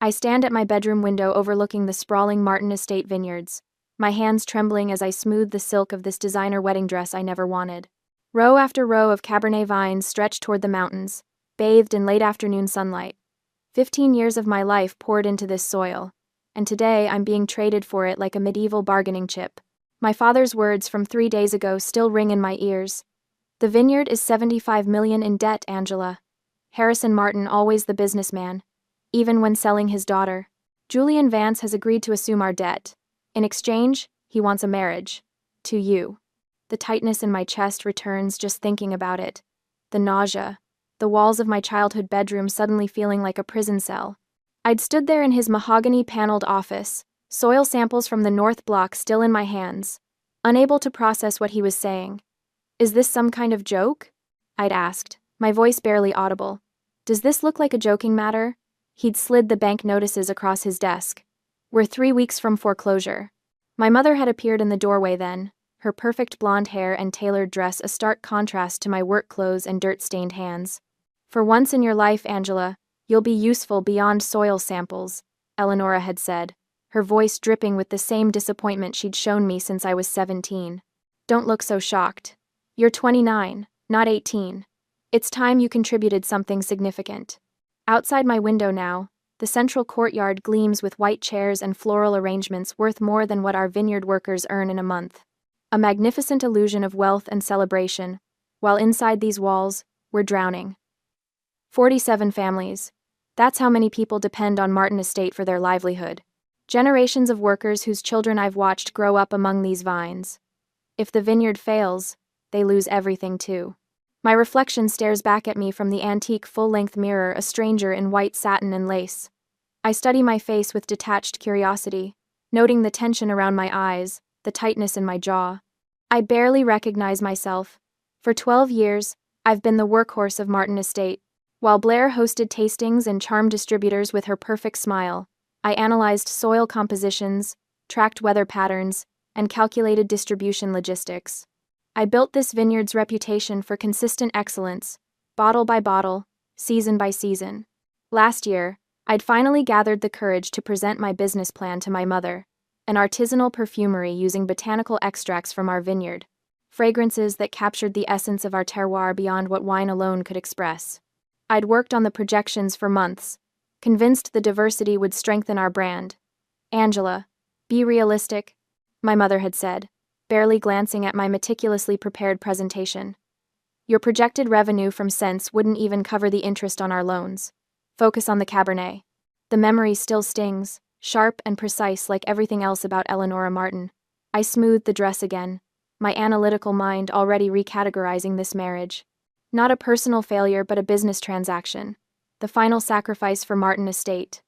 I stand at my bedroom window overlooking the sprawling Martin Estate vineyards, my hands trembling as I smooth the silk of this designer wedding dress I never wanted. Row after row of Cabernet vines stretch toward the mountains, bathed in late afternoon sunlight. 15 years of my life poured into this soil, and today I'm being traded for it like a medieval bargaining chip. My father's words from 3 days ago still ring in my ears. The vineyard is $75 million in debt, Angela. Harrison Martin, always the businessman, even when selling his daughter. Julian Vance has agreed to assume our debt. In exchange, he wants a marriage. To you. The tightness in my chest returns just thinking about it. The nausea. The walls of my childhood bedroom suddenly feeling like a prison cell. I'd stood there in his mahogany-paneled office, soil samples from the North Block still in my hands, unable to process what he was saying. Is this some kind of joke? I'd asked, my voice barely audible. Does this look like a joking matter? He'd slid the bank notices across his desk. We're 3 weeks from foreclosure. My mother had appeared in the doorway then, her perfect blonde hair and tailored dress a stark contrast to my work clothes and dirt-stained hands. For once in your life, Angela, you'll be useful beyond soil samples, Eleonora had said, her voice dripping with the same disappointment she'd shown me since I was 17. Don't look so shocked. You're 29, not 18. It's time you contributed something significant. Outside my window now, the central courtyard gleams with white chairs and floral arrangements worth more than what our vineyard workers earn in a month. A magnificent illusion of wealth and celebration, while inside these walls, we're drowning. 47 families. That's how many people depend on Martin Estate for their livelihood. Generations of workers whose children I've watched grow up among these vines. If the vineyard fails, they lose everything too. My reflection stares back at me from the antique full-length mirror, a stranger in white satin and lace. I study my face with detached curiosity, noting the tension around my eyes, the tightness in my jaw. I barely recognize myself. For 12 years, I've been the workhorse of Martin Estate. While Blair hosted tastings and charmed distributors with her perfect smile, I analyzed soil compositions, tracked weather patterns, and calculated distribution logistics. I built this vineyard's reputation for consistent excellence, bottle by bottle, season by season. Last year, I'd finally gathered the courage to present my business plan to my mother, an artisanal perfumery using botanical extracts from our vineyard, fragrances that captured the essence of our terroir beyond what wine alone could express. I'd worked on the projections for months, convinced the diversity would strengthen our brand. Angela, be realistic, my mother had said, barely glancing at my meticulously prepared presentation. Your projected revenue from scents wouldn't even cover the interest on our loans. Focus on the Cabernet. The memory still stings, sharp and precise like everything else about Eleonora Martin. I smoothed the dress again, my analytical mind already recategorizing this marriage. Not a personal failure but a business transaction. The final sacrifice for Martin Estate.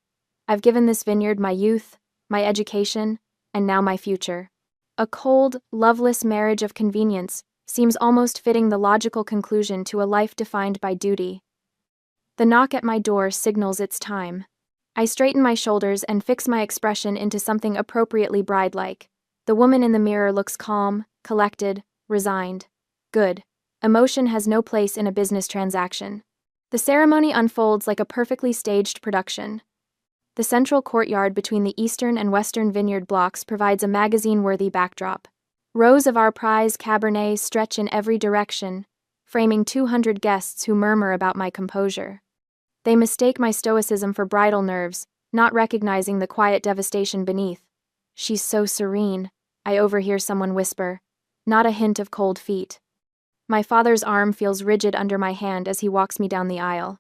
I've given this vineyard my youth, my education, and now my future. A cold, loveless marriage of convenience seems almost fitting the logical conclusion to a life defined by duty. The knock at my door signals it's time. I straighten my shoulders and fix my expression into something appropriately bride-like. The woman in the mirror looks calm, collected, resigned. Good. Emotion has no place in a business transaction. The ceremony unfolds like a perfectly staged production. The central courtyard between the eastern and western vineyard blocks provides a magazine-worthy backdrop. Rows of our prize Cabernets stretch in every direction, framing 200 guests who murmur about my composure. They mistake my stoicism for bridal nerves, not recognizing the quiet devastation beneath. She's so serene, I overhear someone whisper, not a hint of cold feet. My father's arm feels rigid under my hand as he walks me down the aisle.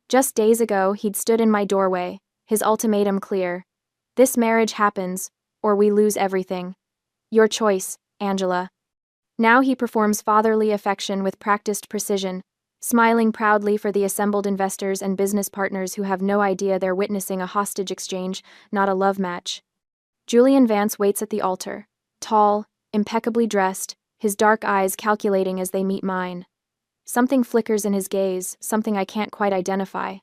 Just days ago, he'd stood in my doorway, his ultimatum clear. This marriage happens, or we lose everything. Your choice, Angela. Now he performs fatherly affection with practiced precision, smiling proudly for the assembled investors and business partners who have no idea they're witnessing a hostage exchange, not a love match. Julian Vance waits at the altar, tall, impeccably dressed, his dark eyes calculating as they meet mine. Something flickers in his gaze, something I can't quite identify.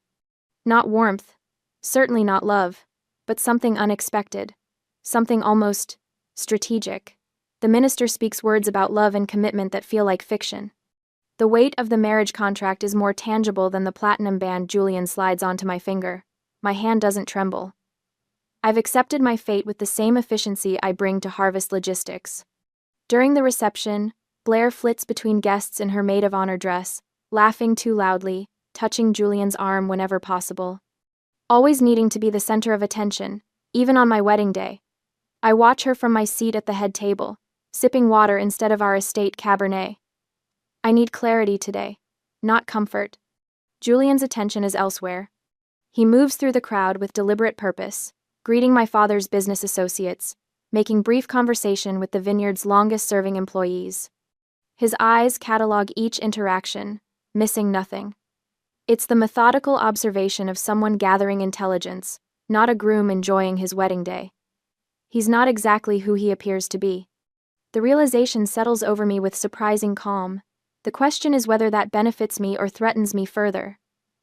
Not warmth, certainly not love, but something unexpected, something almost strategic. The minister speaks words about love and commitment that feel like fiction. The weight of the marriage contract is more tangible than the platinum band Julian slides onto my finger. My hand doesn't tremble. I've accepted my fate with the same efficiency I bring to harvest logistics. During the reception, Blair flits between guests in her maid of honor dress, laughing too loudly, touching Julian's arm whenever possible. Always needing to be the center of attention, even on my wedding day. I watch her from my seat at the head table, sipping water instead of our estate Cabernet. I need clarity today, not comfort. Julian's attention is elsewhere. He moves through the crowd with deliberate purpose, greeting my father's business associates, making brief conversation with the vineyard's longest-serving employees. His eyes catalog each interaction, missing nothing. It's the methodical observation of someone gathering intelligence, not a groom enjoying his wedding day. He's not exactly who he appears to be. The realization settles over me with surprising calm. The question is whether that benefits me or threatens me further.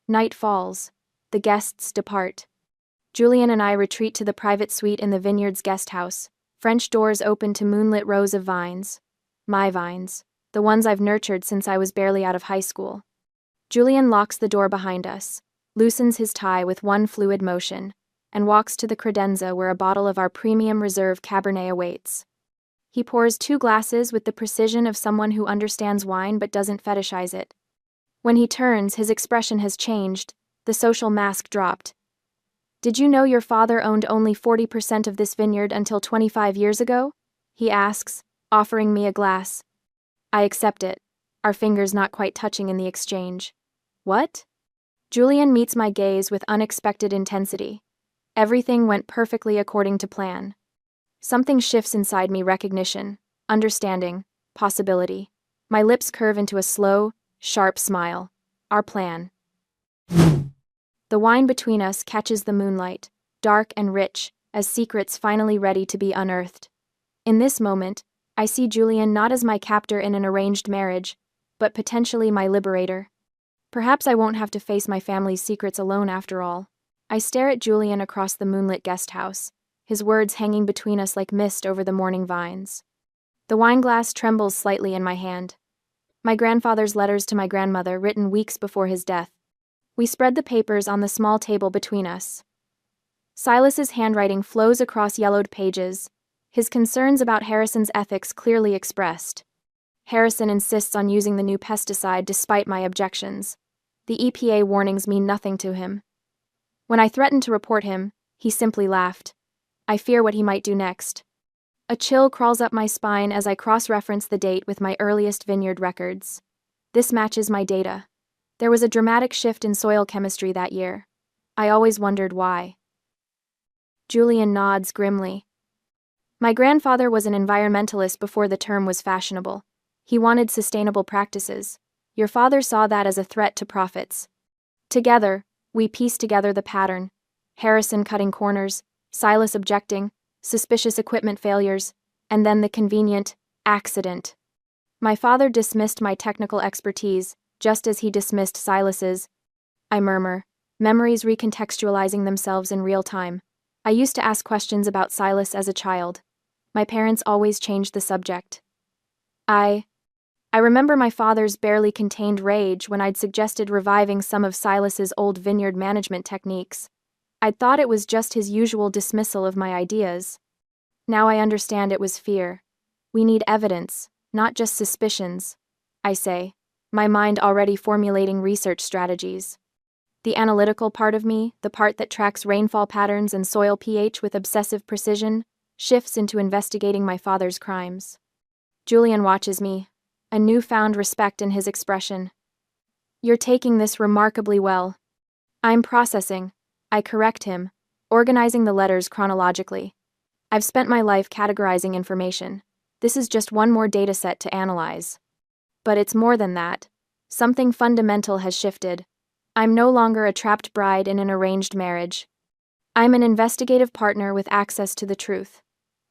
Night falls. The guests depart. Julian and I retreat to the private suite in the vineyard's guest house. French doors open to moonlit rows of vines. My vines. The ones I've nurtured since I was barely out of high school. Julian locks the door behind us, loosens his tie with one fluid motion, and walks to the credenza where a bottle of our premium reserve Cabernet awaits. He pours 2 glasses with the precision of someone who understands wine but doesn't fetishize it. When he turns, his expression has changed, the social mask dropped. "Did you know your father owned only 40% of this vineyard until 25 years ago?" he asks, offering me a glass. I accept it, our fingers not quite touching in the exchange. What? Julian meets my gaze with unexpected intensity. Everything went perfectly according to plan. Something shifts inside me: recognition, understanding, possibility. My lips curve into a slow, sharp smile. Our plan. The wine between us catches the moonlight, dark and rich, as secrets finally ready to be unearthed. In this moment, I see Julian not as my captor in an arranged marriage, but potentially my liberator. Perhaps I won't have to face my family's secrets alone after all. I stare at Julian across the moonlit guest house, his words hanging between us like mist over the morning vines. The wineglass trembles slightly in my hand. My grandfather's letters to my grandmother, written weeks before his death. We spread the papers on the small table between us. Silas's handwriting flows across yellowed pages, his concerns about Harrison's ethics clearly expressed. Harrison insists on using the new pesticide despite my objections. The EPA warnings mean nothing to him. When I threatened to report him, he simply laughed. I fear what he might do next. A chill crawls up my spine as I cross-reference the date with my earliest vineyard records. This matches my data. There was a dramatic shift in soil chemistry that year. I always wondered why. Julian nods grimly. My grandfather was an environmentalist before the term was fashionable. He wanted sustainable practices. Your father saw that as a threat to profits. Together, we pieced together the pattern. Harrison cutting corners, Silas objecting, suspicious equipment failures, and then the convenient accident. My father dismissed my technical expertise, just as he dismissed Silas's. I murmur, memories recontextualizing themselves in real time. I used to ask questions about Silas as a child. My parents always changed the subject. I remember my father's barely contained rage when I'd suggested reviving some of Silas's old vineyard management techniques. I'd thought it was just his usual dismissal of my ideas. Now I understand it was fear. We need evidence, not just suspicions, I say, my mind already formulating research strategies. The analytical part of me, the part that tracks rainfall patterns and soil pH with obsessive precision, shifts into investigating my father's crimes. Julian watches me, a newfound respect in his expression. You're taking this remarkably well. I'm processing. I correct him, organizing the letters chronologically. I've spent my life categorizing information. This is just one more data set to analyze. But it's more than that. Something fundamental has shifted. I'm no longer a trapped bride in an arranged marriage. I'm an investigative partner with access to the truth.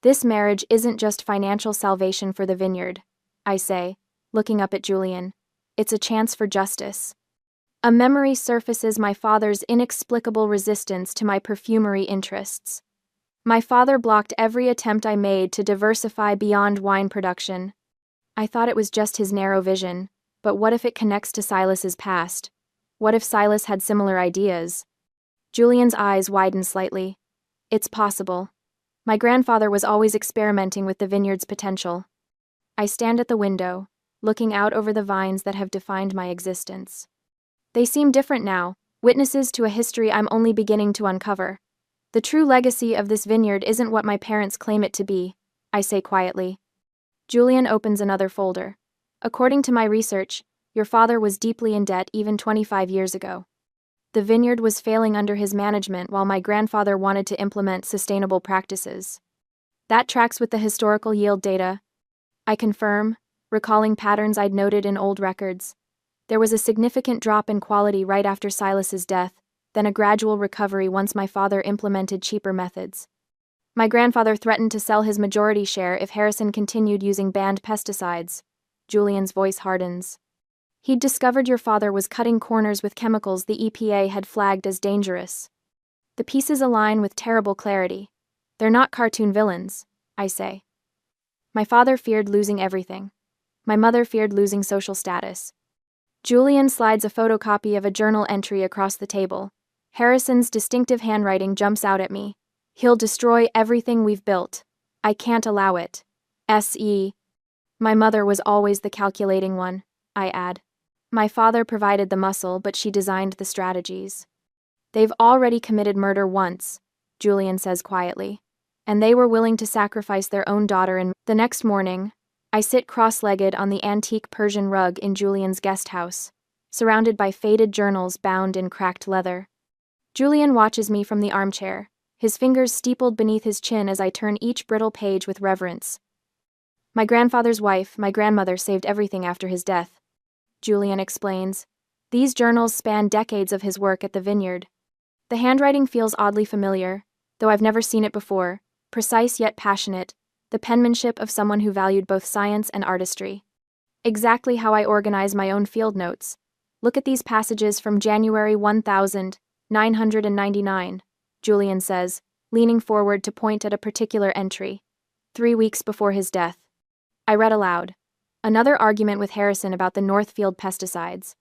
This marriage isn't just financial salvation for the vineyard, I say, looking up at Julian. It's a chance for justice. A memory surfaces my father's inexplicable resistance to my perfumery interests. My father blocked every attempt I made to diversify beyond wine production. I thought it was just his narrow vision, but what if it connects to Silas's past? What if Silas had similar ideas? Julian's eyes widen slightly. It's possible. My grandfather was always experimenting with the vineyard's potential. I stand at the window, looking out over the vines that have defined my existence. They seem different now, witnesses to a history I'm only beginning to uncover. The true legacy of this vineyard isn't what my parents claim it to be, I say quietly. Julian opens another folder. According to my research, your father was deeply in debt even 25 years ago. The vineyard was failing under his management while my grandfather wanted to implement sustainable practices. That tracks with the historical yield data. I confirm, recalling patterns I'd noted in old records. There was a significant drop in quality right after Silas's death, then a gradual recovery once my father implemented cheaper methods. My grandfather threatened to sell his majority share if Harrison continued using banned pesticides. Julian's voice hardens. He'd discovered your father was cutting corners with chemicals the EPA had flagged as dangerous. The pieces align with terrible clarity. They're not cartoon villains, I say. My father feared losing everything. My mother feared losing social status. Julian slides a photocopy of a journal entry across the table. Harrison's distinctive handwriting jumps out at me. He'll destroy everything we've built. I can't allow it. S.E. My mother was always the calculating one, I add. My father provided the muscle, but she designed the strategies. They've already committed murder once, Julian says quietly, and they were willing to sacrifice their own daughter. And the next morning, I sit cross-legged on the antique Persian rug in Julian's guest house, surrounded by faded journals bound in cracked leather. Julian watches me from the armchair, his fingers steepled beneath his chin as I turn each brittle page with reverence. My grandfather's wife, my grandmother, saved everything after his death, Julian explains. These journals span decades of his work at the vineyard. The handwriting feels oddly familiar, though I've never seen it before, precise yet passionate, the penmanship of someone who valued both science and artistry. Exactly how I organize my own field notes. Look at these passages from January 1999, Julian says, leaning forward to point at a particular entry. 3 weeks before his death. I read aloud. Another argument with Harrison about the Northfield pesticides.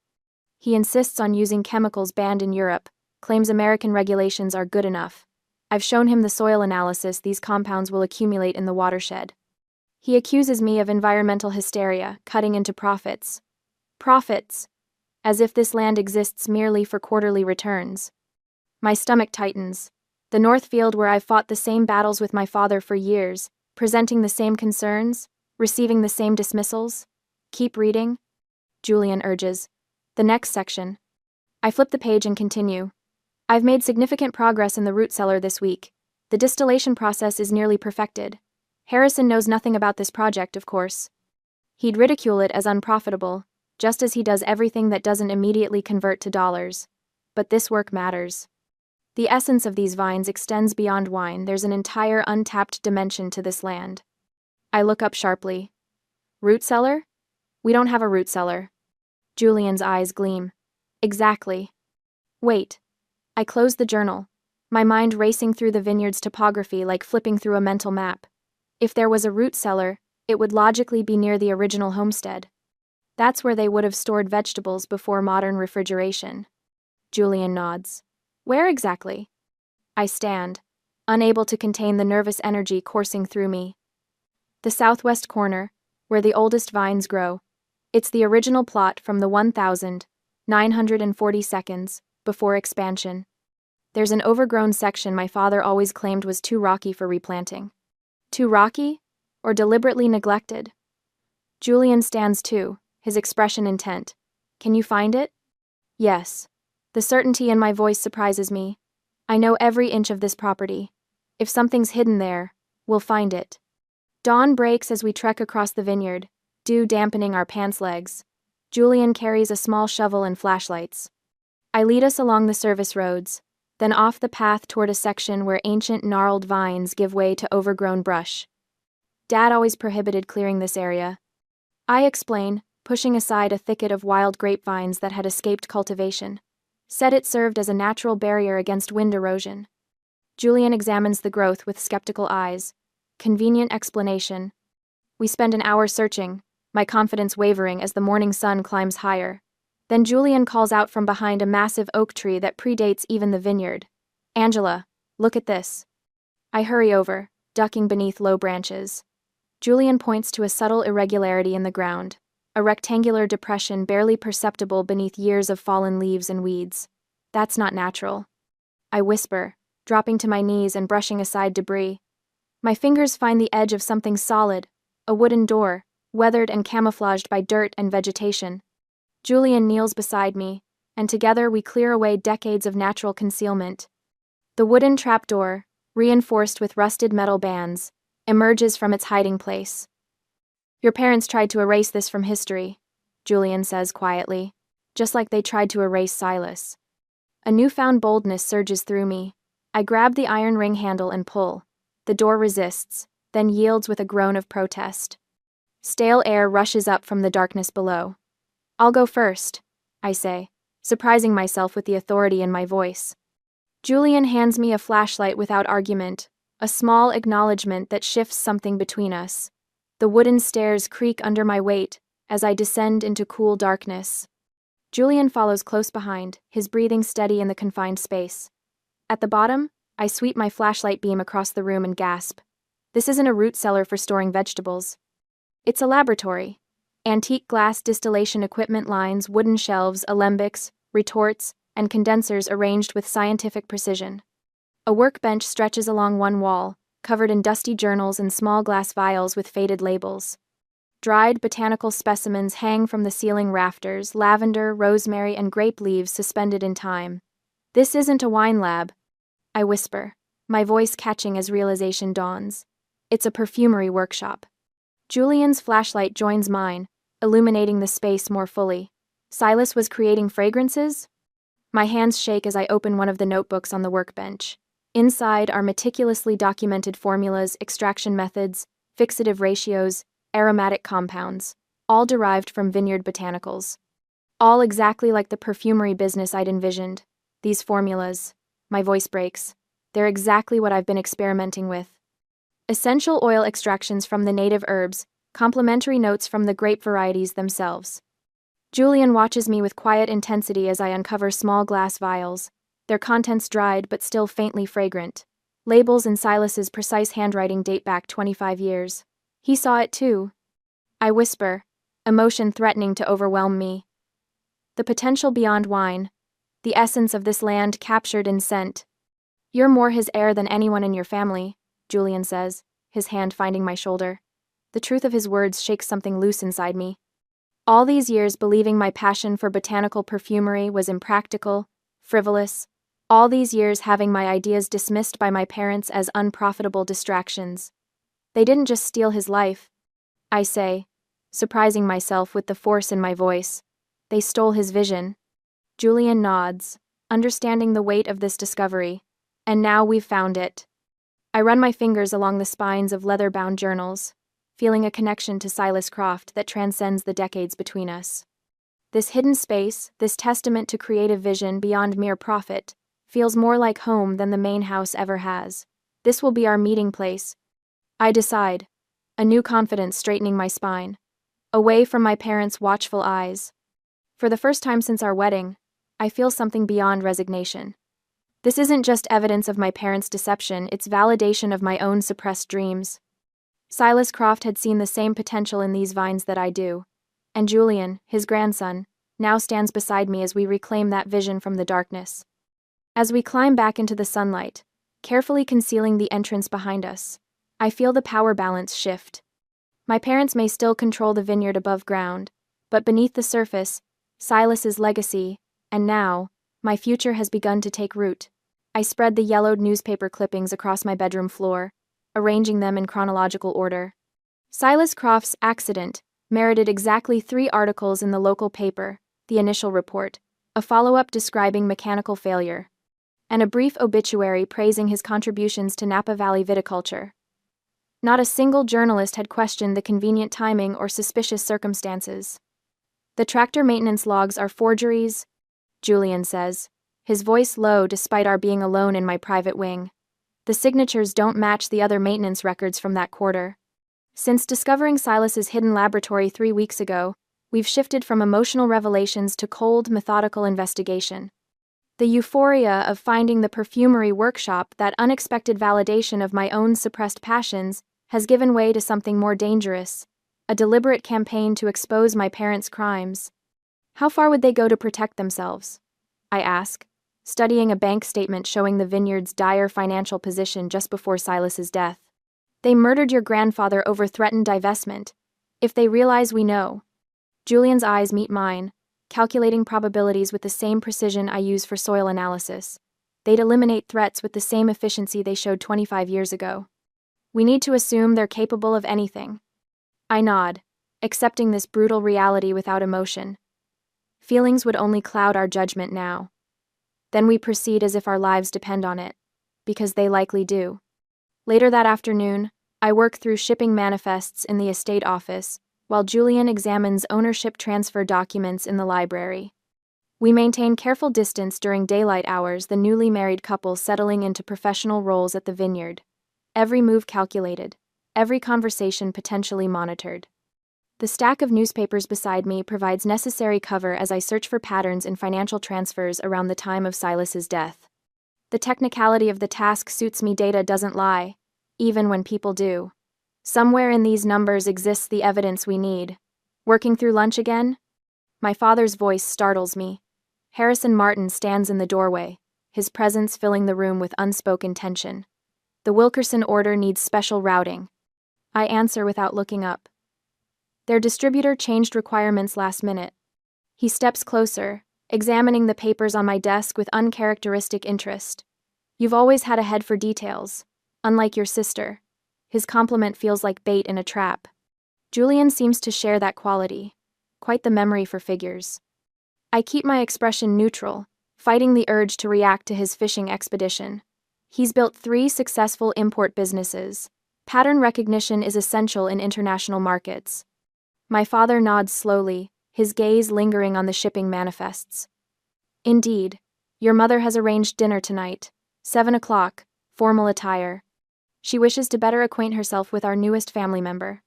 He insists on using chemicals banned in Europe, claims American regulations are good enough. I've shown him the soil analysis these compounds will accumulate in the watershed. He accuses me of environmental hysteria, cutting into profits. Profits! As if this land exists merely for quarterly returns. My stomach tightens. The Northfield, where I've fought the same battles with my father for years, presenting the same concerns, receiving the same dismissals. Keep reading, Julian urges. The next section. I flip the page and continue. I've made significant progress in the root cellar this week. The distillation process is nearly perfected. Harrison knows nothing about this project, of course. He'd ridicule it as unprofitable, just as he does everything that doesn't immediately convert to dollars. But this work matters. The essence of these vines extends beyond wine. There's an entire untapped dimension to this land. I look up sharply. Root cellar? We don't have a root cellar. Julian's eyes gleam. Exactly. Wait. I close the journal, my mind racing through the vineyard's topography like flipping through a mental map. If there was a root cellar, it would logically be near the original homestead. That's where they would have stored vegetables before modern refrigeration. Julian nods. Where exactly? I stand, unable to contain the nervous energy coursing through me. The southwest corner, where the oldest vines grow. It's the original plot from the 1,940 seconds before expansion. There's an overgrown section my father always claimed was too rocky for replanting. Too rocky? Or deliberately neglected? Julian stands too, his expression intent. Can you find it? Yes. The certainty in my voice surprises me. I know every inch of this property. If something's hidden there, we'll find it. Dawn breaks as we trek across the vineyard, dew dampening our pants legs. Julian carries a small shovel and flashlights. I lead us along the service roads, then off the path toward a section where ancient gnarled vines give way to overgrown brush. Dad always prohibited clearing this area. I explain, pushing aside a thicket of wild grapevines that had escaped cultivation. Said it served as a natural barrier against wind erosion. Julian examines the growth with skeptical eyes. Convenient explanation. We spend an hour searching, my confidence wavering as the morning sun climbs higher. Then Julian calls out from behind a massive oak tree that predates even the vineyard. Angela, look at this. I hurry over, ducking beneath low branches. Julian points to a subtle irregularity in the ground, a rectangular depression barely perceptible beneath years of fallen leaves and weeds. That's not natural. I whisper, dropping to my knees and brushing aside debris. My fingers find the edge of something solid, a wooden door, weathered and camouflaged by dirt and vegetation. Julian kneels beside me, and together we clear away decades of natural concealment. The wooden trapdoor, reinforced with rusted metal bands, emerges from its hiding place. Your parents tried to erase this from history, Julian says quietly, just like they tried to erase Silas. A newfound boldness surges through me. I grab the iron ring handle and pull. The door resists, then yields with a groan of protest. Stale air rushes up from the darkness below. I'll go first, I say, surprising myself with the authority in my voice. Julian hands me a flashlight without argument, a small acknowledgement that shifts something between us. The wooden stairs creak under my weight as I descend into cool darkness. Julian follows close behind, his breathing steady in the confined space. At the bottom, I sweep my flashlight beam across the room and gasp. This isn't a root cellar for storing vegetables. It's a laboratory. Antique glass distillation equipment lines wooden shelves, alembics, retorts, and condensers arranged with scientific precision. A workbench stretches along one wall, covered in dusty journals and small glass vials with faded labels. Dried botanical specimens hang from the ceiling rafters, lavender, rosemary, and grape leaves suspended in time. This isn't a wine lab, I whisper, my voice catching as realization dawns. It's a perfumery workshop. Julian's flashlight joins mine, illuminating the space more fully. Silas was creating fragrances? My hands shake as I open one of the notebooks on the workbench. Inside are meticulously documented formulas, extraction methods, fixative ratios, aromatic compounds, all derived from vineyard botanicals. All exactly like the perfumery business I'd envisioned. These formulas, my voice breaks, they're exactly what I've been experimenting with. Essential oil extractions from the native herbs, complementary notes from the grape varieties themselves. Julian watches me with quiet intensity as I uncover small glass vials, their contents dried but still faintly fragrant. Labels in Silas's precise handwriting date back 25 years. He saw it too. I whisper, emotion threatening to overwhelm me. The potential beyond wine, the essence of this land captured in scent. You're more his heir than anyone in your family, Julian says, his hand finding my shoulder. The truth of his words shakes something loose inside me. All these years believing my passion for botanical perfumery was impractical, frivolous, all these years having my ideas dismissed by my parents as unprofitable distractions. They didn't just steal his life, I say, surprising myself with the force in my voice. They stole his vision. Julian nods, understanding the weight of this discovery, and now we've found it. I run my fingers along the spines of leather-bound journals, feeling a connection to Silas Croft that transcends the decades between us. This hidden space, this testament to creative vision beyond mere profit, feels more like home than the main house ever has. This will be our meeting place, I decide, a new confidence straightening my spine, away from my parents' watchful eyes. For the first time since our wedding, I feel something beyond resignation. This isn't just evidence of my parents' deception, it's validation of my own suppressed dreams. Silas Croft had seen the same potential in these vines that I do, and Julian, his grandson, now stands beside me as we reclaim that vision from the darkness. As we climb back into the sunlight, carefully concealing the entrance behind us, I feel the power balance shift. My parents may still control the vineyard above ground, but beneath the surface, Silas's legacy, and now, my future has begun to take root. I spread the yellowed newspaper clippings across my bedroom floor, arranging them in chronological order. Silas Croft's accident merited exactly 3 articles in the local paper, the initial report, a follow-up describing mechanical failure, and a brief obituary praising his contributions to Napa Valley viticulture. Not a single journalist had questioned the convenient timing or suspicious circumstances. The tractor maintenance logs are forgeries, Julian says, his voice low despite our being alone in my private wing. The signatures don't match the other maintenance records from that quarter. Since discovering Silas's hidden laboratory 3 weeks ago, we've shifted from emotional revelations to cold, methodical investigation. The euphoria of finding the perfumery workshop, that unexpected validation of my own suppressed passions, has given way to something more dangerous, a deliberate campaign to expose my parents' crimes. How far would they go to protect themselves? I ask, studying a bank statement showing the vineyard's dire financial position just before Silas's death. They murdered your grandfather over threatened divestment. If they realize we know. Julian's eyes meet mine, calculating probabilities with the same precision I use for soil analysis. They'd eliminate threats with the same efficiency they showed 25 years ago. We need to assume they're capable of anything. I nod, accepting this brutal reality without emotion. Feelings would only cloud our judgment now. Then we proceed as if our lives depend on it, because they likely do. Later that afternoon, I work through shipping manifests in the estate office, while Julian examines ownership transfer documents in the library. We maintain careful distance during daylight hours, the newly married couple settling into professional roles at the vineyard. Every move calculated, every conversation potentially monitored. The stack of newspapers beside me provides necessary cover as I search for patterns in financial transfers around the time of Silas's death. The technicality of the task suits me. Data doesn't lie, even when people do. Somewhere in these numbers exists the evidence we need. Working through lunch again? My father's voice startles me. Harrison Martin stands in the doorway, his presence filling the room with unspoken tension. The Wilkerson order needs special routing. I answer without looking up. Their distributor changed requirements last minute. He steps closer, examining the papers on my desk with uncharacteristic interest. You've always had a head for details, unlike your sister. His compliment feels like bait in a trap. Julian seems to share that quality. Quite the memory for figures. I keep my expression neutral, fighting the urge to react to his fishing expedition. He's built 3 successful import businesses. Pattern recognition is essential in international markets. My father nods slowly, his gaze lingering on the shipping manifests. Indeed, your mother has arranged dinner tonight, 7 o'clock, formal attire. She wishes to better acquaint herself with our newest family member.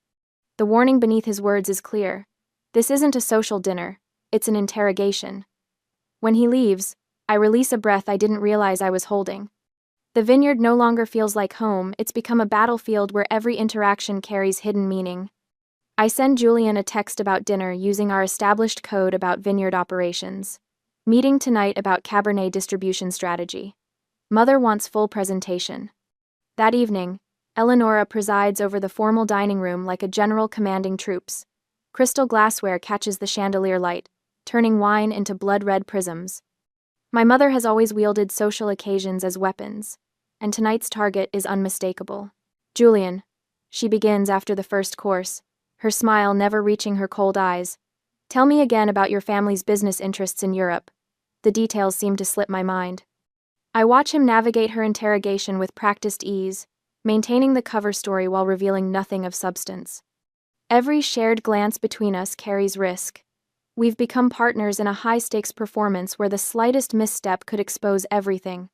The warning beneath his words is clear. This isn't a social dinner, it's an interrogation. When he leaves, I release a breath I didn't realize I was holding. The vineyard no longer feels like home, it's become a battlefield where every interaction carries hidden meaning. I send Julian a text about dinner using our established code about vineyard operations. Meeting tonight about Cabernet distribution strategy. Mother wants full presentation. That evening, Eleonora presides over the formal dining room like a general commanding troops. Crystal glassware catches the chandelier light, turning wine into blood-red prisms. My mother has always wielded social occasions as weapons, and tonight's target is unmistakable. Julian, she begins after the first course, her smile never reaching her cold eyes. Tell me again about your family's business interests in Europe. The details seem to slip my mind. I watch him navigate her interrogation with practiced ease, maintaining the cover story while revealing nothing of substance. Every shared glance between us carries risk. We've become partners in a high-stakes performance where the slightest misstep could expose everything.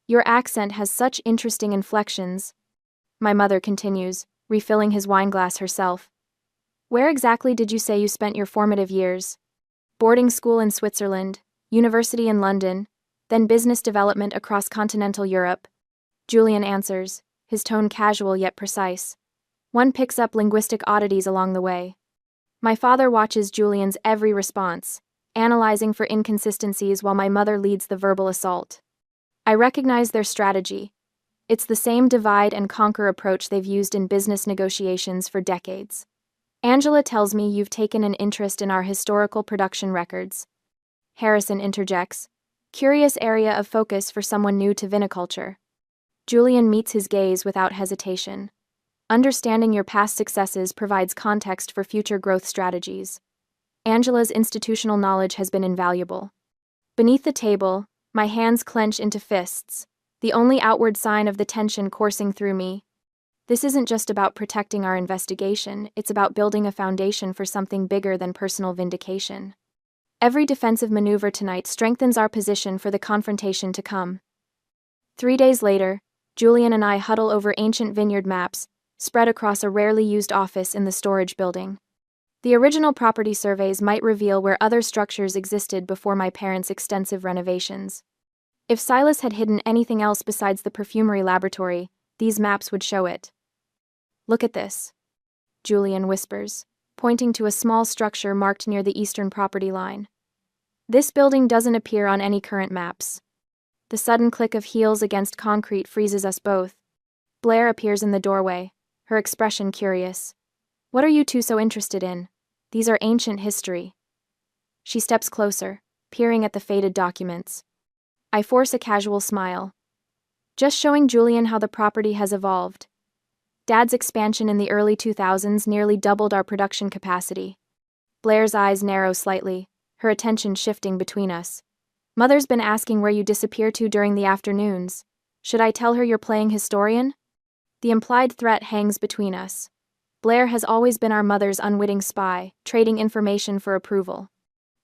Your accent has such interesting inflections, my mother continues, refilling his wineglass herself. Where exactly did you say you spent your formative years? Boarding school in Switzerland, university in London, then business development across continental Europe. Julian answers, his tone casual yet precise. One picks up linguistic oddities along the way. My father watches Julian's every response, analyzing for inconsistencies while my mother leads the verbal assault. I recognize their strategy. It's the same divide and conquer approach they've used in business negotiations for decades. Angela tells me you've taken an interest in our historical production records. Harrison interjects, curious area of focus for someone new to viniculture. Julian meets his gaze without hesitation. Understanding your past successes provides context for future growth strategies. Angela's institutional knowledge has been invaluable. Beneath the table, my hands clench into fists, the only outward sign of the tension coursing through me. This isn't just about protecting our investigation, it's about building a foundation for something bigger than personal vindication. Every defensive maneuver tonight strengthens our position for the confrontation to come. 3 days later, Julian and I huddle over ancient vineyard maps, spread across a rarely used office in the storage building. The original property surveys might reveal where other structures existed before my parents' extensive renovations. If Silas had hidden anything else besides the perfumery laboratory, these maps would show it. "Look at this," Julian whispers, pointing to a small structure marked near the eastern property line. "This building doesn't appear on any current maps." The sudden click of heels against concrete freezes us both. Blair appears in the doorway, her expression curious. "What are you two so interested in? These are ancient history." She steps closer, peering at the faded documents. I force a casual smile. "Just showing Julian how the property has evolved. Dad's expansion in the early 2000s nearly doubled our production capacity." Blair's eyes narrow slightly, her attention shifting between us. "Mother's been asking where you disappear to during the afternoons. Should I tell her you're playing historian?" The implied threat hangs between us. Blair has always been our mother's unwitting spy, trading information for approval.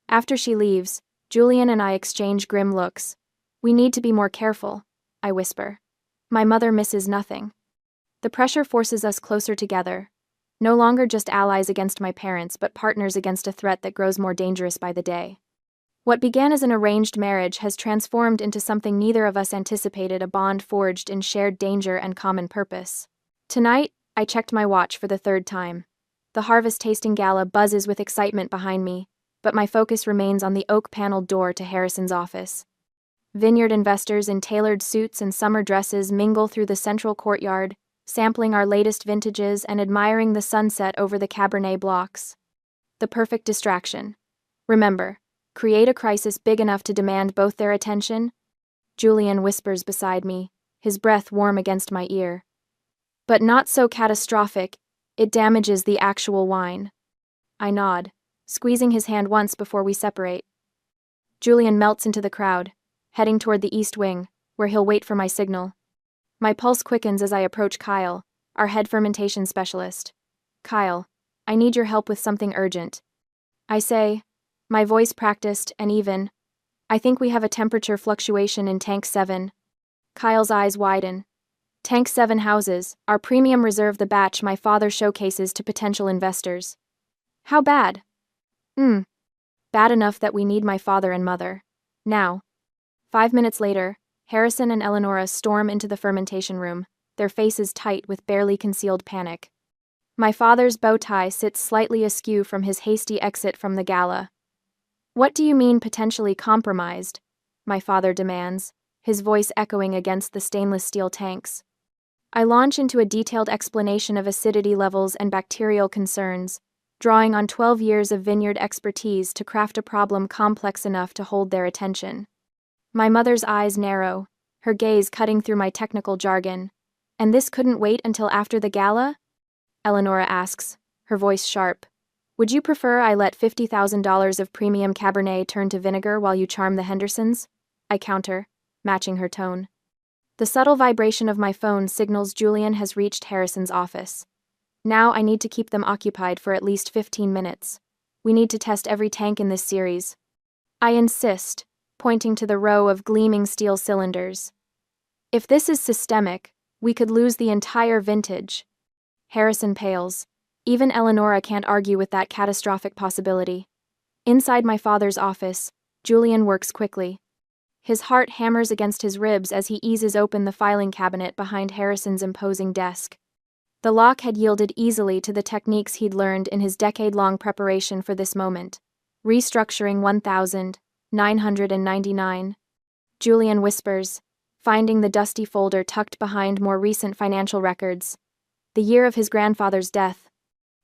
After she leaves, Julian and I exchange grim looks. "We need to be more careful," I whisper. "My mother misses nothing." The pressure forces us closer together, no longer just allies against my parents, but partners against a threat that grows more dangerous by the day. What began as an arranged marriage has transformed into something neither of us anticipated, a bond forged in shared danger and common purpose. Tonight, I checked my watch for the third time. The harvest tasting gala buzzes with excitement behind me, but my focus remains on the oak-paneled door to Harrison's office. Vineyard investors in tailored suits and summer dresses mingle through the central courtyard, sampling our latest vintages and admiring the sunset over the Cabernet blocks. The perfect distraction. Remember, create a crisis big enough to demand both their attention. Julian whispers beside me, his breath warm against my ear. "But not so catastrophic, it damages the actual wine." I nod, squeezing his hand once before we separate. Julian melts into the crowd, heading toward the east wing, where he'll wait for my signal. My pulse quickens as I approach Kyle, our head fermentation specialist. "Kyle, I need your help with something urgent," I say, my voice practiced and even. "I think we have a temperature fluctuation in Tank 7. Kyle's eyes widen. "Tank 7 houses, our premium reserve, the batch my father showcases to potential investors." "How bad?" Bad enough that we need my father and mother. Now." 5 minutes later, Harrison and Eleonora storm into the fermentation room, their faces tight with barely concealed panic. My father's bow tie sits slightly askew from his hasty exit from the gala. "What do you mean potentially compromised?" my father demands, his voice echoing against the stainless steel tanks. I launch into a detailed explanation of acidity levels and bacterial concerns, drawing on 12 years of vineyard expertise to craft a problem complex enough to hold their attention. My mother's eyes narrow, her gaze cutting through my technical jargon. "And this couldn't wait until after the gala?" Eleonora asks, her voice sharp. "Would you prefer I let $50,000 of premium Cabernet turn to vinegar while you charm the Hendersons?" I counter, matching her tone. The subtle vibration of my phone signals Julian has reached Harrison's office. Now I need to keep them occupied for at least 15 minutes. We need to test every tank in this series. I insist, pointing to the row of gleaming steel cylinders. "If this is systemic, we could lose the entire vintage." Harrison pales. Even Eleonora can't argue with that catastrophic possibility. Inside my father's office, Julian works quickly. His heart hammers against his ribs as he eases open the filing cabinet behind Harrison's imposing desk. The lock had yielded easily to the techniques he'd learned in his decade-long preparation for this moment. Restructuring 1999. Julian whispers, finding the dusty folder tucked behind more recent financial records. The year of his grandfather's death.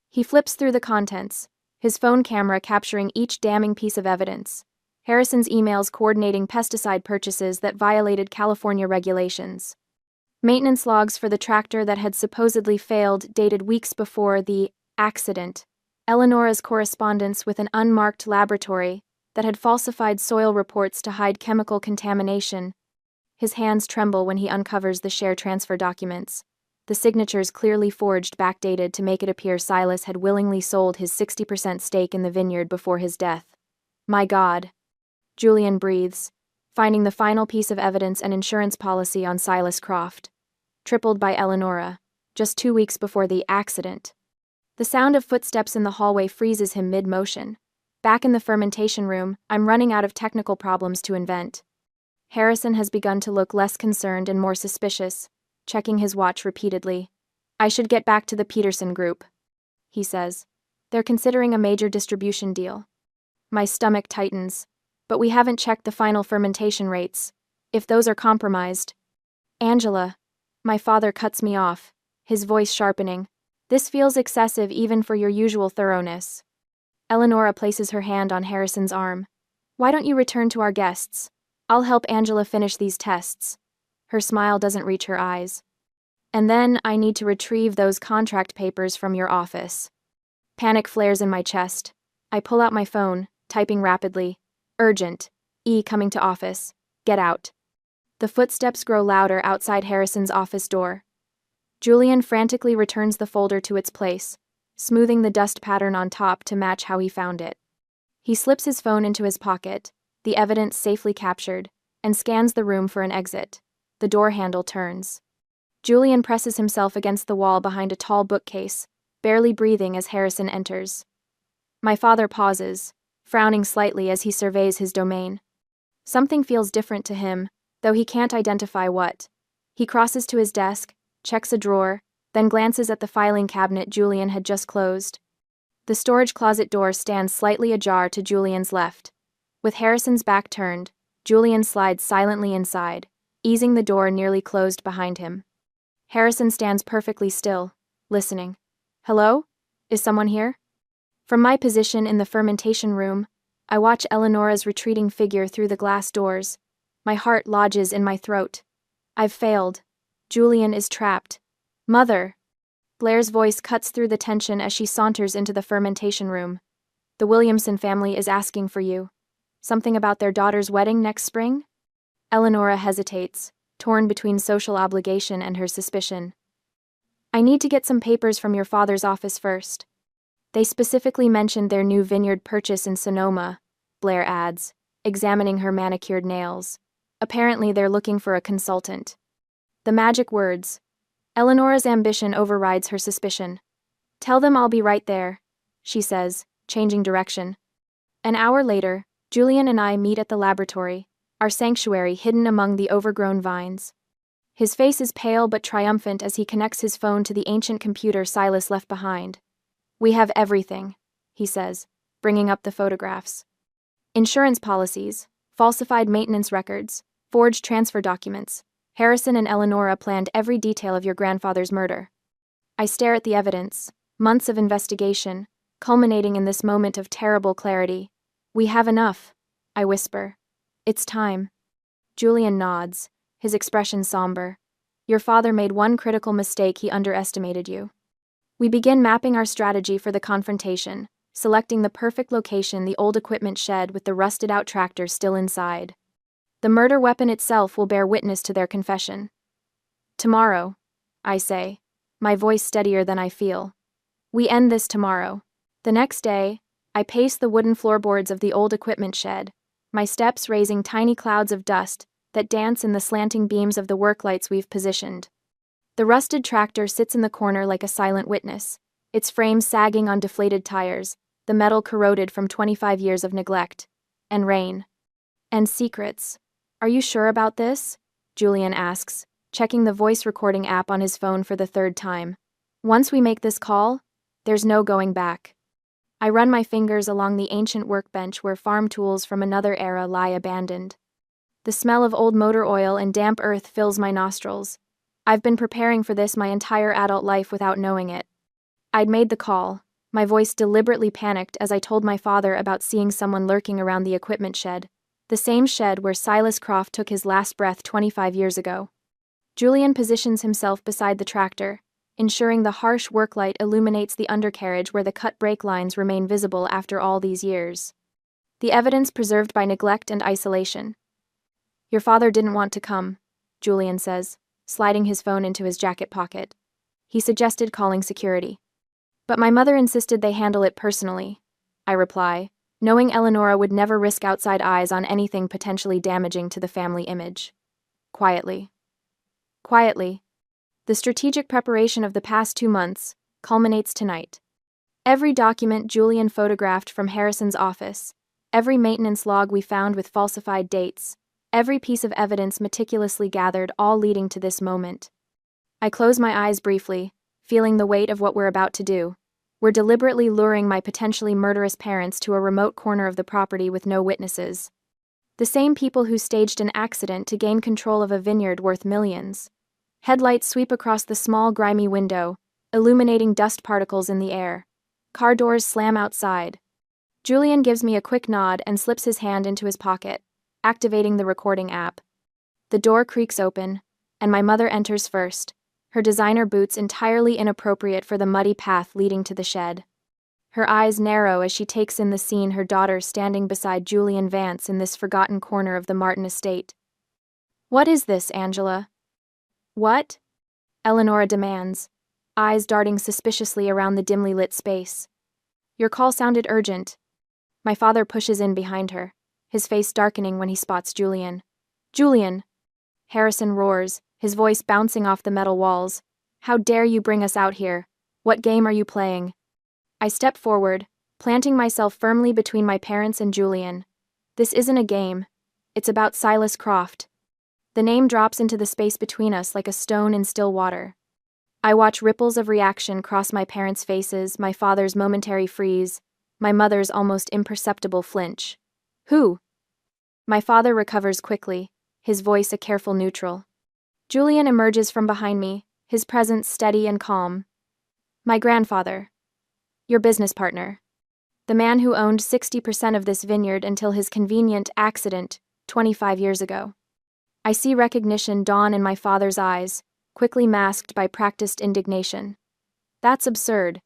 He flips through the contents, his phone camera capturing each damning piece of evidence. Harrison's emails coordinating pesticide purchases that violated California regulations. Maintenance logs for the tractor that had supposedly failed dated weeks before the accident. Eleonora's correspondence with an unmarked laboratory that had falsified soil reports to hide chemical contamination. His hands tremble when he uncovers the share transfer documents. The signatures clearly forged, backdated to make it appear Silas had willingly sold his 60% stake in the vineyard before his death. "My God." Julian breathes, finding the final piece of evidence, an insurance policy on Silas Croft. Tripled by Eleonora, just 2 weeks before the accident. The sound of footsteps in the hallway freezes him mid-motion. Back in the fermentation room, I'm running out of technical problems to invent. Harrison has begun to look less concerned and more suspicious, checking his watch repeatedly. I should get back to the Peterson group, he says. They're considering a major distribution deal. My stomach tightens. But we haven't checked the final fermentation rates. If those are compromised. Angela. My father cuts me off, his voice sharpening. This feels excessive even for your usual thoroughness. Eleonora places her hand on Harrison's arm. Why don't you return to our guests? I'll help Angela finish these tests. Her smile doesn't reach her eyes. And then I need to retrieve those contract papers from your office. Panic flares in my chest. I pull out my phone, typing rapidly. Urgent. Coming to office. Get out. The footsteps grow louder outside Harrison's office door. Julian frantically returns the folder to its place, smoothing the dust pattern on top to match how he found it. He slips his phone into his pocket, the evidence safely captured, and scans the room for an exit. The door handle turns. Julian presses himself against the wall behind a tall bookcase, barely breathing as Harrison enters. My father pauses, frowning slightly as he surveys his domain. Something feels different to him, though he can't identify what. He crosses to his desk, checks a drawer, then glances at the filing cabinet Julian had just closed. The storage closet door stands slightly ajar to Julian's left. With Harrison's back turned, Julian slides silently inside, easing the door nearly closed behind him. Harrison stands perfectly still, listening. Hello? Is someone here? From my position in the fermentation room, I watch Eleonora's retreating figure through the glass doors. My heart lodges in my throat. I've failed. Julian is trapped. Mother! Blair's voice cuts through the tension as she saunters into the fermentation room. The Williamson family is asking for you. Something about their daughter's wedding next spring? Eleonora hesitates, torn between social obligation and her suspicion. I need to get some papers from your father's office first. They specifically mentioned their new vineyard purchase in Sonoma, Blair adds, examining her manicured nails. Apparently they're looking for a consultant. The magic words. Eleonora's ambition overrides her suspicion. Tell them I'll be right there, she says, changing direction. An hour later, Julian and I meet at the laboratory, our sanctuary hidden among the overgrown vines. His face is pale but triumphant as he connects his phone to the ancient computer Silas left behind. We have everything, he says, bringing up the photographs. Insurance policies, falsified maintenance records, forged transfer documents. Harrison and Eleonora planned every detail of your grandfather's murder. I stare at the evidence, months of investigation, culminating in this moment of terrible clarity. We have enough, I whisper. It's time. Julian nods, his expression somber. Your father made one critical mistake. He underestimated you. We begin mapping our strategy for the confrontation, selecting the perfect location, the old equipment shed with the rusted-out tractor still inside. The murder weapon itself will bear witness to their confession. Tomorrow, I say, my voice steadier than I feel. We end this tomorrow. The next day, I pace the wooden floorboards of the old equipment shed, my steps raising tiny clouds of dust that dance in the slanting beams of the work lights we've positioned. The rusted tractor sits in the corner like a silent witness, its frame sagging on deflated tires, the metal corroded from 25 years of neglect. And rain. And secrets. Are you sure about this? Julian asks, checking the voice recording app on his phone for the third time. Once we make this call, there's no going back. I run my fingers along the ancient workbench where farm tools from another era lie abandoned. The smell of old motor oil and damp earth fills my nostrils. I've been preparing for this my entire adult life without knowing it. I'd made the call, my voice deliberately panicked as I told my father about seeing someone lurking around the equipment shed, the same shed where Silas Croft took his last breath 25 years ago. Julian positions himself beside the tractor, ensuring the harsh work light illuminates the undercarriage where the cut brake lines remain visible after all these years. The evidence preserved by neglect and isolation. Your father didn't want to come, Julian says, sliding his phone into his jacket pocket. He suggested calling security. But my mother insisted they handle it personally, I reply, knowing Eleonora would never risk outside eyes on anything potentially damaging to the family image. Quietly. The strategic preparation of the past 2 months culminates tonight. Every document Julian photographed from Harrison's office, every maintenance log we found with falsified dates, every piece of evidence meticulously gathered, all leading to this moment. I close my eyes briefly, feeling the weight of what we're about to do. We're deliberately luring my potentially murderous parents to a remote corner of the property with no witnesses. The same people who staged an accident to gain control of a vineyard worth millions. Headlights sweep across the small, grimy window, illuminating dust particles in the air. Car doors slam outside. Julian gives me a quick nod and slips his hand into his pocket, activating the recording app. The door creaks open, and my mother enters first, her designer boots entirely inappropriate for the muddy path leading to the shed. Her eyes narrow as she takes in the scene, her daughter standing beside Julian Vance in this forgotten corner of the Martin estate. "What is this, Angela?" "What?" Eleonora demands, eyes darting suspiciously around the dimly lit space. "Your call sounded urgent." My father pushes in behind her, his face darkening when he spots Julian. "Julian!" Harrison roars, his voice bouncing off the metal walls. "How dare you bring us out here? What game are you playing?" I step forward, planting myself firmly between my parents and Julian. "This isn't a game. It's about Silas Croft." The name drops into the space between us like a stone in still water. I watch ripples of reaction cross my parents' faces, my father's momentary freeze, my mother's almost imperceptible flinch. "Who?" My father recovers quickly, his voice a careful neutral. Julian emerges from behind me, his presence steady and calm. "My grandfather. Your business partner. The man who owned 60% of this vineyard until his convenient accident 25 years ago." I see recognition dawn in my father's eyes, quickly masked by practiced indignation. "That's absurd.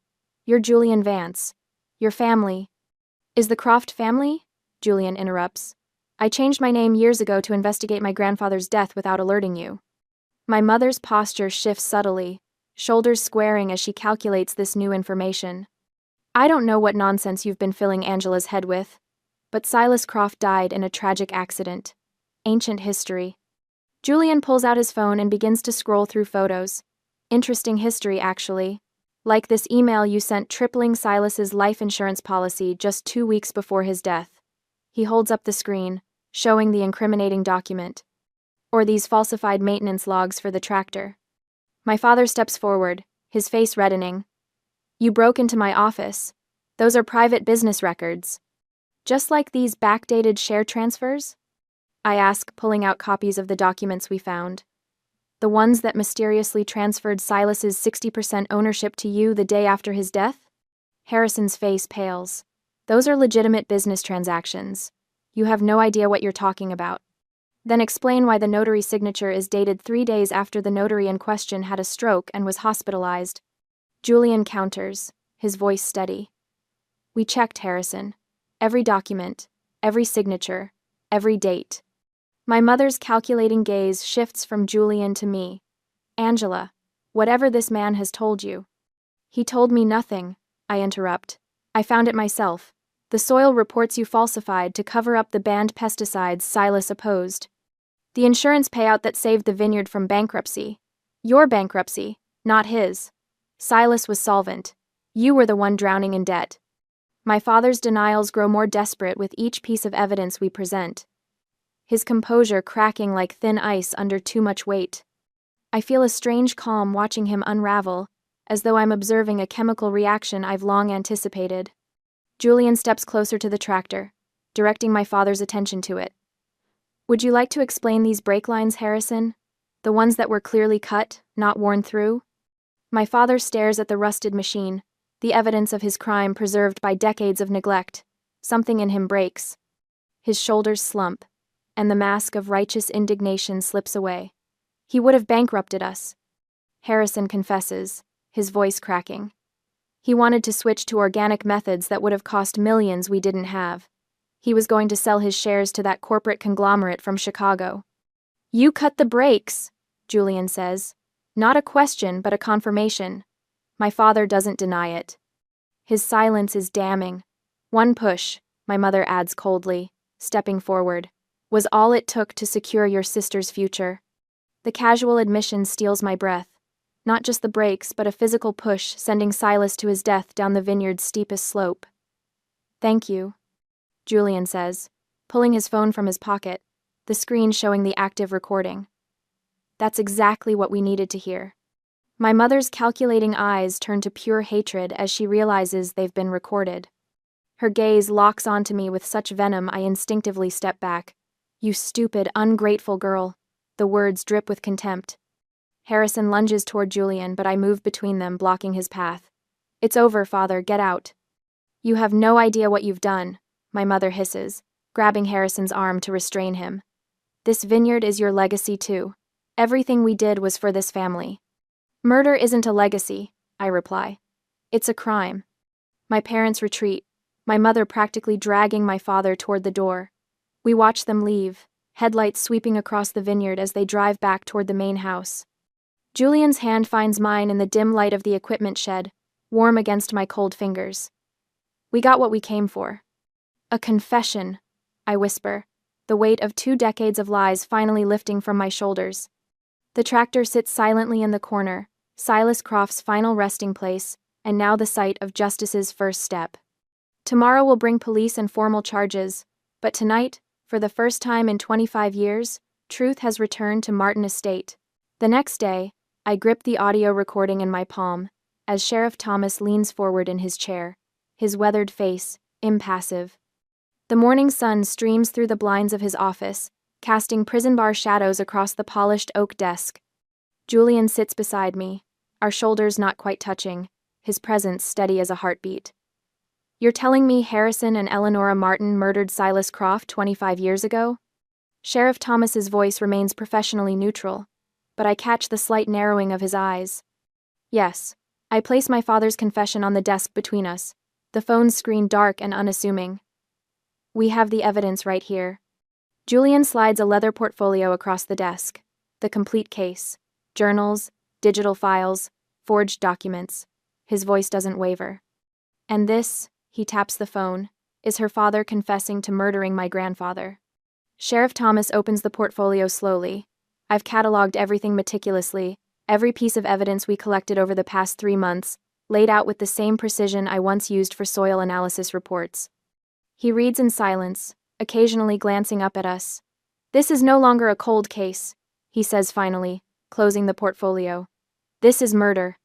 You're Julian Vance. Your family." "Is the Croft family?" Julian interrupts. "I changed my name years ago to investigate my grandfather's death without alerting you." My mother's posture shifts subtly, shoulders squaring as she calculates this new information. "I don't know what nonsense you've been filling Angela's head with, but Silas Croft died in a tragic accident. Ancient history." Julian pulls out his phone and begins to scroll through photos. "Interesting history, actually. Like this email you sent tripling Silas's life insurance policy just 2 weeks before his death." He holds up the screen, showing the incriminating document. "Or these falsified maintenance logs for the tractor." My father steps forward, his face reddening. "You broke into my office. Those are private business records." "Just like these backdated share transfers?" I ask, pulling out copies of the documents we found. "The ones that mysteriously transferred Silas's 60% ownership to you the day after his death?" Harrison's face pales. "Those are legitimate business transactions. You have no idea what you're talking about." "Then explain why the notary signature is dated 3 days after the notary in question had a stroke and was hospitalized." Julian counters, his voice steady. "We checked, Harrison. Every document, every signature, every date." My mother's calculating gaze shifts from Julian to me. "Angela, whatever this man has told you." "He told me nothing," I interrupt. "I found it myself. The soil reports you falsified to cover up the banned pesticides Silas opposed. The insurance payout that saved the vineyard from bankruptcy. Your bankruptcy, not his. Silas was solvent. You were the one drowning in debt." My father's denials grow more desperate with each piece of evidence we present, his composure cracking like thin ice under too much weight. I feel a strange calm watching him unravel, as though I'm observing a chemical reaction I've long anticipated. Julian steps closer to the tractor, directing my father's attention to it. "Would you like to explain these brake lines, Harrison? The ones that were clearly cut, not worn through?" My father stares at the rusted machine, the evidence of his crime preserved by decades of neglect. Something in him breaks. His shoulders slump, and the mask of righteous indignation slips away. "He would have bankrupted us," Harrison confesses, his voice cracking. "He wanted to switch to organic methods that would have cost millions we didn't have. He was going to sell his shares to that corporate conglomerate from Chicago." "You cut the brakes," Julian says. Not a question, but a confirmation. My father doesn't deny it. His silence is damning. "One push," my mother adds coldly, stepping forward, "was all it took to secure your sister's future." The casual admission steals my breath. Not just the brakes, but a physical push, sending Silas to his death down the vineyard's steepest slope. "Thank you," Julian says, pulling his phone from his pocket, the screen showing the active recording. That's exactly what we needed to hear. My mother's calculating eyes turn to pure hatred as she realizes they've been recorded. Her gaze locks onto me with such venom I instinctively step back. "You stupid, ungrateful girl." The words drip with contempt. Harrison lunges toward Julian, but I move between them, blocking his path. "It's over, father, get out." "You have no idea what you've done," my mother hisses, grabbing Harrison's arm to restrain him. "This vineyard is your legacy too. Everything we did was for this family." "Murder isn't a legacy," I reply. "It's a crime." My parents retreat, my mother practically dragging my father toward the door. We watch them leave, headlights sweeping across the vineyard as they drive back toward the main house. Julian's hand finds mine in the dim light of the equipment shed, warm against my cold fingers. "We got what we came for." "A confession," I whisper, the weight of 2 decades of lies finally lifting from my shoulders. The tractor sits silently in the corner, Silas Croft's final resting place, and now the site of justice's first step. Tomorrow will bring police and formal charges, but tonight, for the first time in 25 years, truth has returned to Martin Estate. The next day, I grip the audio recording in my palm, as Sheriff Thomas leans forward in his chair, his weathered face impassive. The morning sun streams through the blinds of his office, casting prison bar shadows across the polished oak desk. Julian sits beside me, our shoulders not quite touching, his presence steady as a heartbeat. "You're telling me Harrison and Eleanora Martin murdered Silas Croft 25 years ago?" Sheriff Thomas's voice remains professionally neutral, but I catch the slight narrowing of his eyes. "Yes." I place my father's confession on the desk between us, the phone's screen dark and unassuming. "We have the evidence right here." Julian slides a leather portfolio across the desk, the complete case. Journals, digital files, forged documents. His voice doesn't waver. "And this," he taps the phone, "is her father confessing to murdering my grandfather." Sheriff Thomas opens the portfolio slowly. I've cataloged everything meticulously, every piece of evidence we collected over the past 3 months, laid out with the same precision I once used for soil analysis reports. He reads in silence, occasionally glancing up at us. "This is no longer a cold case," he says finally, closing the portfolio. "This is murder."